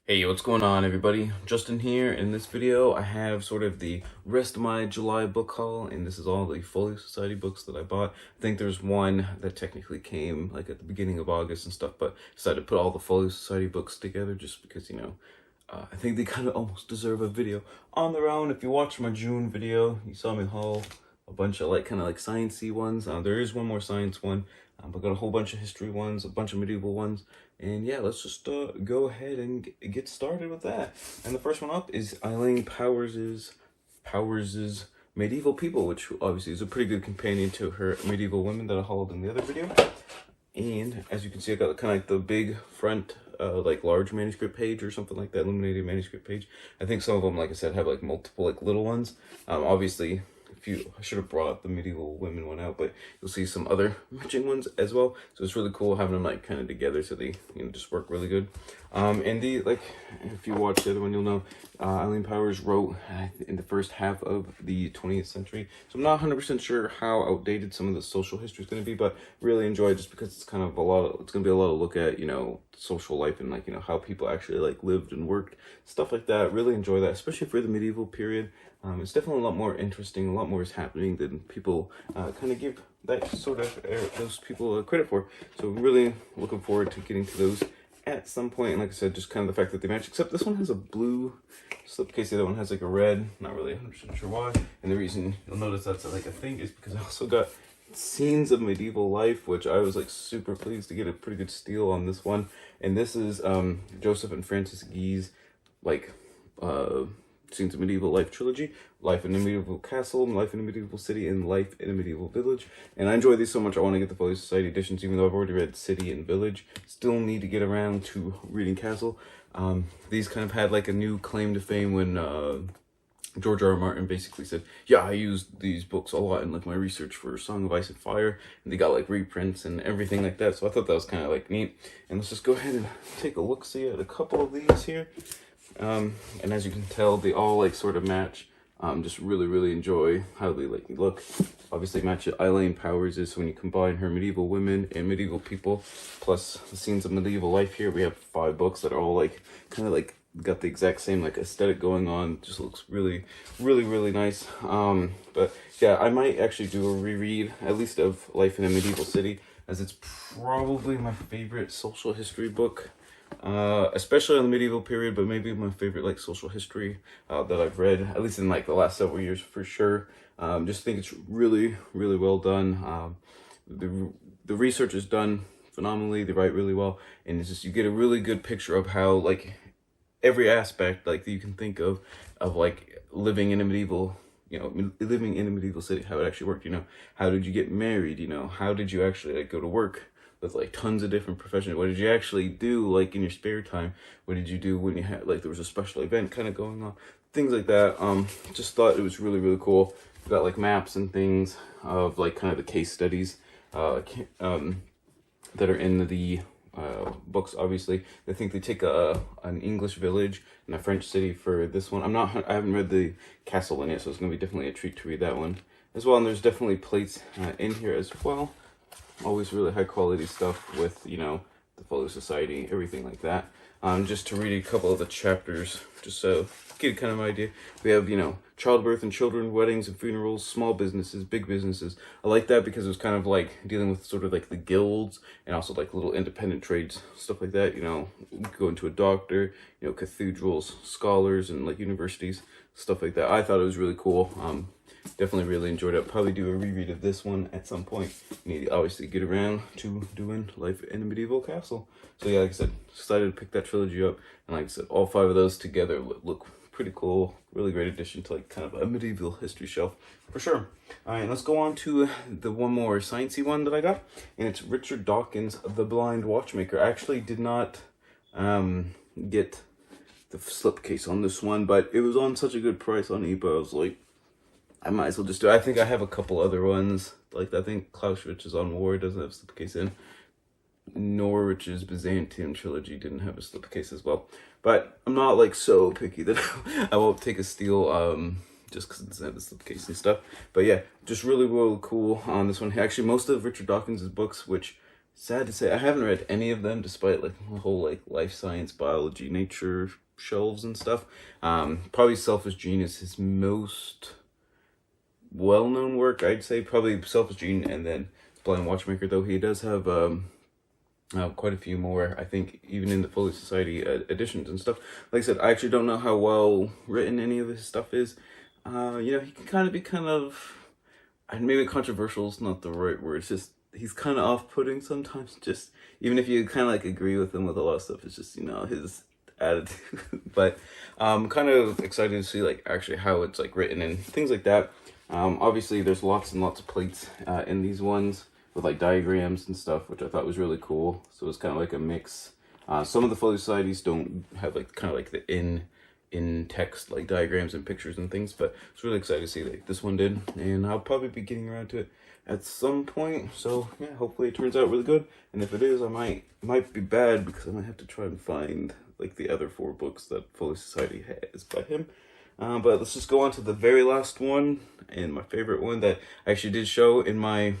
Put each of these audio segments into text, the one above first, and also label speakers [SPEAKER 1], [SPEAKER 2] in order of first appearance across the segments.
[SPEAKER 1] Hey, what's going on, everybody? Justin here. In this video, I have sort of the rest of my July book haul, and this is all the Folio Society books that I bought. I think there's one that technically came like at the beginning of August and stuff, but decided to put all the Folio Society books together just because, I think they kind of almost deserve a video on their own. If you watched my June video, you saw me haul a bunch of kind of sciencey ones. There is one more science one. I've got a whole bunch of history ones, a bunch of medieval ones, and yeah, let's just go ahead and get started with that. And the first one up is Eileen Powers's Medieval People, which obviously is a pretty good companion to her Medieval Women that I hauled in the other video. And as you can see, I got kind of like the big front, large manuscript page or something like that, illuminated manuscript page. I think some of them, like I said, have like multiple little ones. Obviously, I should have brought the Medieval Women one out, but you'll see some other matching ones as well. So it's really cool having them kind of together, so they just work really good. And if you watch the other one, you'll know Eileen Powers wrote in the first half of the 20th century. So I'm not 100% sure how outdated some of the social history is going to be, but really enjoy it just because it's kind of it's going to be a lot of look at, social life and how people actually lived and worked, stuff like that. Really enjoy that, especially for the medieval period. It's definitely a lot more interesting, a lot more is happening than people kind of give that sort of those people credit for. So really looking forward to getting to those at some point. And like I said, just kind of the fact that they match, except this one has a blue slipcase, the other one has a red, not really 100% sure why. And the reason you'll notice that's a thing is because I also got Scenes of Medieval Life, which I was super pleased to get a pretty good steal on this one. And this is Joseph and Francis Guy's Scenes of Medieval Life trilogy: Life in a Medieval Castle, Life in a Medieval City, and Life in a Medieval Village. And I enjoy these so much, I want to get the Folio Society editions, even though I've already read City and Village. Still need to get around to reading Castle. These kind of had a new claim to fame when George R. R. Martin basically said, yeah, I used these books a lot in my research for Song of Ice and Fire, and they got reprints and everything like that. So I thought that was kind of neat. And let's just go ahead and take a look, see at a couple of these here. And as you can tell, they all sort of match. Just really enjoy how they look. Obviously match Eileen Powers is, so when you combine her Medieval Women and Medieval People plus the Scenes of Medieval Life here, we have 5 books that are all got the exact same aesthetic going on. Just looks really nice. But yeah, I might actually do a reread at least of Life in a Medieval City, as it's probably my favorite social history book. Especially on the medieval period, but maybe my favorite social history that I've read, at least in the last several years for sure. Just think it's really well done. The research is done phenomenally. They write really well, and it's just you get a really good picture of how every aspect that you can think of living in a medieval living in a medieval city, how it actually worked. How did you get married? How did you actually go to work with tons of different professions? What did you actually do in your spare time? What did you do when you had there was a special event kind of going on? Things like that. Just thought it was really cool. We got maps and things of kind of the case studies that are in the books. Obviously, I think they take an English village and a French city for this one. I haven't read the castle one yet, so it's gonna be definitely a treat to read that one as well. And there's definitely plates in here as well. Always really high quality stuff with the Folio Society, everything like that. Just to read a couple of the chapters, just so get kind of an idea. We have childbirth and children, weddings and funerals, small businesses, big businesses. I like that because it was kind of dealing with sort of the guilds and also little independent trades, stuff like that. Going to a doctor, cathedrals, scholars, and universities, stuff like that. I thought it was really cool. Definitely really enjoyed it. I'll probably do a reread of this one at some point. Need to obviously get around to doing Life in a Medieval Castle. So yeah, like I said, excited to pick that trilogy up. And like I said, all 5 of those together look pretty cool. Really great addition to kind of a medieval history shelf for sure. All right, let's go on to the one more sciencey one that I got, and it's Richard Dawkins' The Blind Watchmaker. I actually did not get the slipcase on this one, but it was on such a good price on eBay. I was like, I might as well just do it. I think I have a couple other ones. I think Clausewitz's On War doesn't have a slipcase in. Norwich's Byzantium trilogy didn't have a slipcase as well. But I'm not so picky that I won't take a steal just because it doesn't have the slipcase and stuff. But yeah, just really cool on this one. Actually, most of Richard Dawkins' books, which sad to say, I haven't read any of them, despite like the whole like life science, biology, nature shelves and stuff. Probably Selfish Gene is his most well-known work, I'd say. Probably Selfish Gene and then Blind Watchmaker, though he does have quite a few more, I think, even in the Folio Society editions and stuff. Like I said, I actually don't know how well written any of his stuff is. You know, he can kind of be and maybe controversial is not the right word. It's just, he's kind of off-putting sometimes. Just, even if you kind of like agree with him with a lot of stuff, it's just, you know, his attitude. But I'm kind of excited to see like actually how it's like written and things like that. Obviously there's lots and lots of plates in these ones with like diagrams and stuff, which I thought was really cool. So it's kind of like a mix. Some of the Folio Societies don't have like kind of like the in text like diagrams and pictures and things, but it's really excited to see that this one did, and I'll probably be getting around to it at some point. So yeah, hopefully it turns out really good, and if it is, it might be bad because I might have to try and find like the other 4 books that Folio Society has by him. But let's just go on to the very last one, and my favorite one that I actually did show in my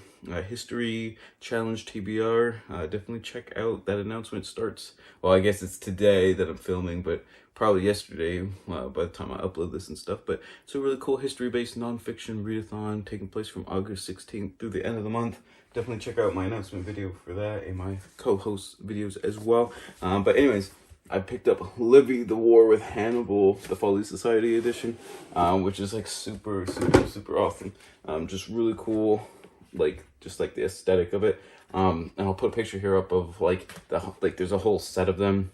[SPEAKER 1] history challenge TBR. Definitely check out that announcement. Starts, well, I guess it's today that I'm filming, but probably yesterday by the time I upload this and stuff. But it's a really cool history-based nonfiction readathon taking place from August 16th through the end of the month. Definitely check out my announcement video for that and my co-host videos as well. But anyways, I picked up Livy, The War with Hannibal, the Folio Society edition, which is like super awesome. Just really cool, like just like the aesthetic of it. And I'll put a picture here up of like there's a whole set of them.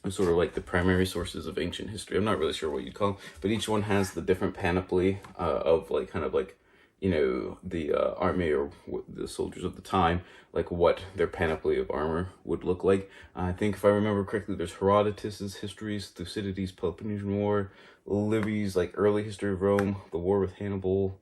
[SPEAKER 1] Sort of like the primary sources of ancient history. I'm not really sure what you'd call them, but each one has the different panoply of like kind of like, you know, the army or the soldiers of the time, like what their panoply of armor would look like. I think if I remember correctly, there's Herodotus's histories, Thucydides' Peloponnesian War, Livy's like early history of Rome, the war with Hannibal,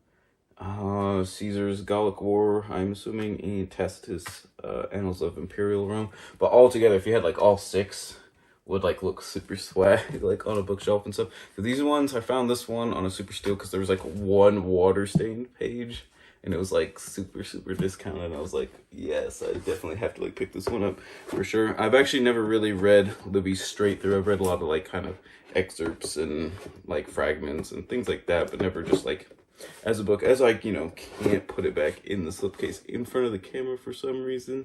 [SPEAKER 1] Caesar's Gallic War, I'm assuming, and Tacitus' Annals of Imperial Rome. But all together, if you had like all 6, would like look super swag like on a bookshelf and stuff. So these ones, I found this one on a super steal because there was like one water stained page and it was like super discounted, and I was like, yes, I definitely have to like pick this one up for sure. I've actually never really read Livy straight through. I've read a lot of like kind of excerpts and like fragments and things like that, but never just like as a book, as I, you know, can't put it back in the slipcase in front of the camera for some reason.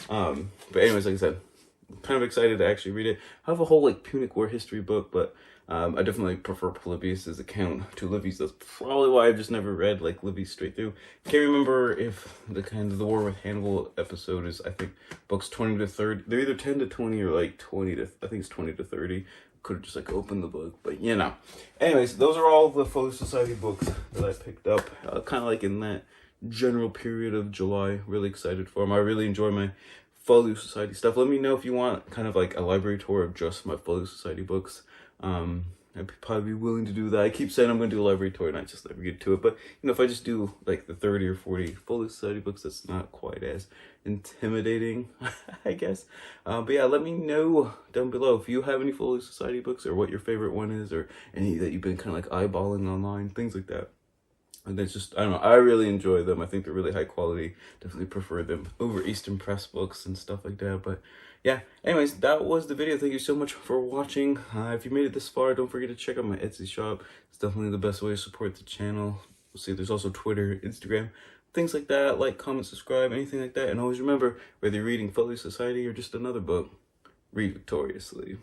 [SPEAKER 1] But anyways, like I said, kind of excited to actually read it. I have a whole like Punic War history book, but I definitely prefer Polybius's account to Livy's. That's probably why I've just never read like Livy straight through. Can't remember if the kind of the War with Hannibal episode is, I think, books 20 to 30. They're either 10 to 20 or like 20 to, I think it's 20 to 30. Could have just like opened the book, but you know. Anyways, those are all the Folio Society books that I picked up, kind of like in that general period of July. Really excited for them. I really enjoy my Folio Society stuff. Let me know if you want kind of like a library tour of just my Folio Society books. I'd probably be willing to do that. I keep saying I'm going to do a library tour and I just never get to it. But, you know, if I just do like the 30 or 40 Folio Society books, that's not quite as intimidating, I guess. But yeah, let me know down below if you have any Folio Society books or what your favorite one is, or any that you've been kind of like eyeballing online, things like that. And it's just, I don't know, I really enjoy them. I think they're really high quality. Definitely prefer them over Eastern Press books and stuff like that. But yeah, anyways, that was the video. Thank you so much for watching. If you made it this far, don't forget to check out my Etsy shop. It's definitely the best way to support the channel. See, there's also Twitter, Instagram, things like that. Like, comment, subscribe, anything like that. And always remember, whether you're reading Folio Society or just another book, read victoriously.